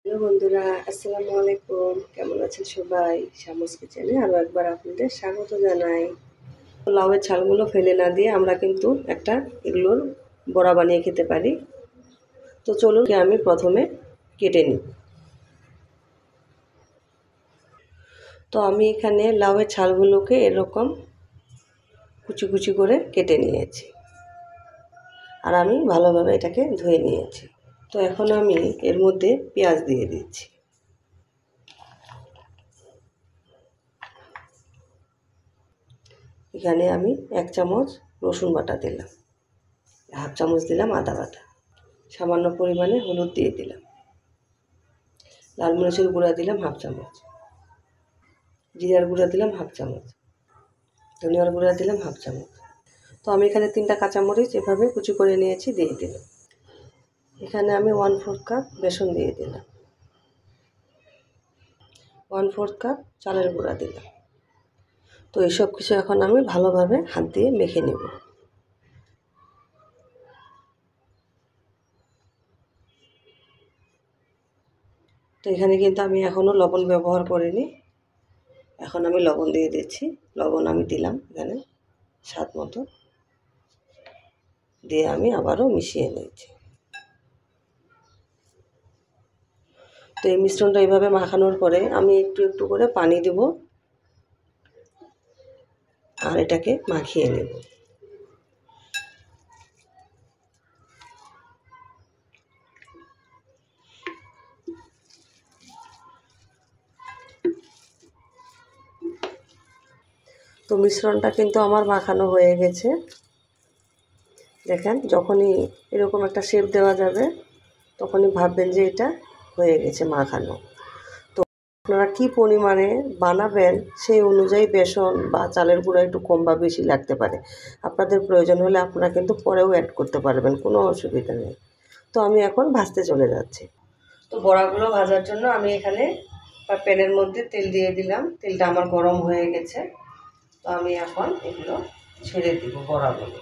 Hello বন্ধুরা, আসসালামু আলাইকুম। কেমন আছেন সবাই? শামুস কিচেনে আরও একবার আপনাদের স্বাগত জানাই। লাউয়ের ছালগুলো ফেলে না দিয়ে আমরা কিন্তু একটা এগুলোর বড়া বানিয়ে খেতে পারি। তো চলুন আমি প্রথমে কেটে নিই। তো আমি এখানে লাউয়ের ছালগুলোকে এরকম কুচি কুচি করে কেটে নিয়েছি, আর আমি ভালোভাবে এটাকে ধুয়ে নিয়েছি। তো এখন আমি এর মধ্যে পেঁয়াজ দিয়ে দিচ্ছি। এখানে আমি 1 চামচ রসুন বাটা দিলাম, হাফ চামচ দিলাম আদা বাটা, সামান্য পরিমাণে হলুদ দিয়ে দিলাম, লাল মরিচের গুঁড়া দিলাম হাফ চামচ, জিরার গুঁড়া দিলাম হাফ চামচ, ধনিয়ার গুঁড়া দিলাম হাফ চামচ। তো আমি এখানে 3টা কাঁচামরিচ এভাবে কুচি করে নিয়েছি, দিয়ে দিলাম। এখানে আমি 1/4 কাপ বেসন দিয়ে দিলাম, 1/4 কাপ চালের গুঁড়া দিলাম। তো এইসব কিছু এখন আমি ভালোভাবে হাত দিয়ে মেখে নেব। তো এখানে কিন্তু আমি এখনও লবণ ব্যবহার করিনি। এখন আমি লবণ দিয়ে দিচ্ছি। লবণ আমি দিলাম এখানে স্বাদ মতো, দিয়ে আমি আবারও মিশিয়ে নিচ্ছি। তো এই মিশ্রণটা এইভাবে মাখানোর পরে আমি একটু একটু করে পানি দেব আর এটাকে মাখিয়ে নেব। তো মিশ্রণটা কিন্তু আমার মাখানো হয়ে গেছে। দেখেন, যখনই এরকম একটা শেপ দেওয়া যাবে তখনই ভাববেন যে এটা হয়ে গেছে মাখানো। তো আপনারা কী পরিমাণে বানাবেন সেই অনুযায়ী বেসন বা চালের গুঁড়া একটু কম বা বেশি লাগতে পারে। আপনাদের প্রয়োজন হলে আপনারা কিন্তু পরেও অ্যাড করতে পারবেন, কোনো অসুবিধা নেই। তো আমি এখন ভাজতে চলে যাচ্ছি। তো বড়াগুলো ভাজার জন্য আমি এখানে প্যানের মধ্যে তেল দিয়ে দিলাম। তেলটা আমার গরম হয়ে গেছে। তো আমি এখন এগুলো ছেড়ে দিব বড়াগুলো।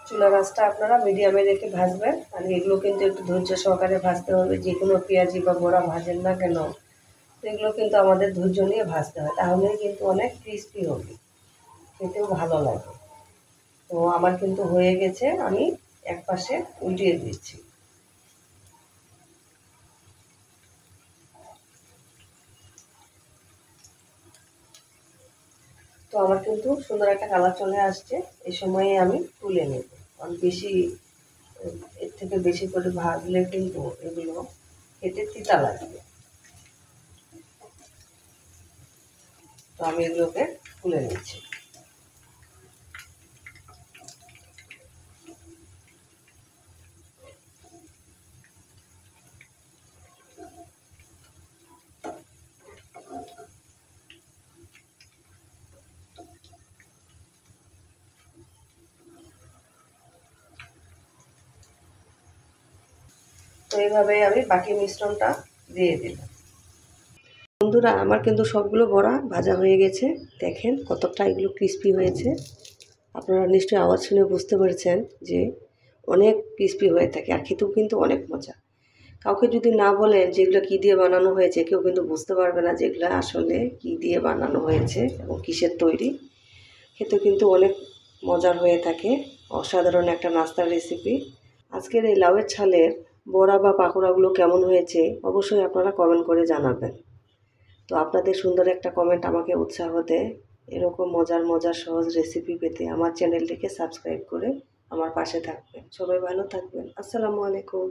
চুলা গাছটা আপনারা মিডিয়ামে রেখে ভাজবেন, আর এগুলো কিন্তু একটু ধৈর্য সহকারে ভাজতে হবে। যে কোনো পেঁয়াজি বা বড়া ভাজেন না কেন, এগুলো কিন্তু আমাদের ধৈর্য নিয়ে ভাজতে হয়, তাহলেই কিন্তু অনেক ক্রিস্পি হবে, খেতেও ভালো লাগে। তো আমার কিন্তু হয়ে গেছে, আমি এক পাশে উল্টিয়ে দিচ্ছি। তো আমার কিন্তু সুন্দর একটা কালার চলে আসছে। এই সময়ে আমি তুলে নেব। অনেক বেশি, এর থেকে বেশি করে ভাজলে কিন্তু এগুলো খেতে তিতা লাগবে। তো আমি এগুলোকে তুলে নিচ্ছি। তো এইভাবেই আমি বাকি মিশ্রণটা দিয়ে দিলাম। বন্ধুরা, আমার কিন্তু সবগুলো বড়া ভাজা হয়ে গেছে। দেখেন কতটা এগুলো ক্রিস্পি হয়েছে। আপনারা নিশ্চয়ই আওয়াজ শুনে বুঝতে পেরেছেন যে অনেক ক্রিস্পি হয়ে থাকে, আর খেতেও কিন্তু অনেক মজা। কাউকে যদি না বলেন যে এগুলো কী দিয়ে বানানো হয়েছে, কেউ কিন্তু বুঝতে পারবে না যে এগুলো আসলে কী দিয়ে বানানো হয়েছে এবং কিসের তৈরি। খেতেও কিন্তু অনেক মজার হয়ে থাকে। অসাধারণ একটা নাস্তার রেসিপি। আজকের এই লাউয়ের ছালের বড়া বা পাকোড়াগুলো কেমন হয়েছে অবশ্যই আপনারা কমেন্ট করে জানাবেন। তো আপনাদের সুন্দর একটা কমেন্ট আমাকে উৎসাহ দেয়। এরকম মজার মজার সহজ রেসিপি পেতে আমার চ্যানেলটিকে সাবস্ক্রাইব করে আমার পাশে থাকবেন। সবাই ভালো থাকবেন। আসসালামু আলাইকুম।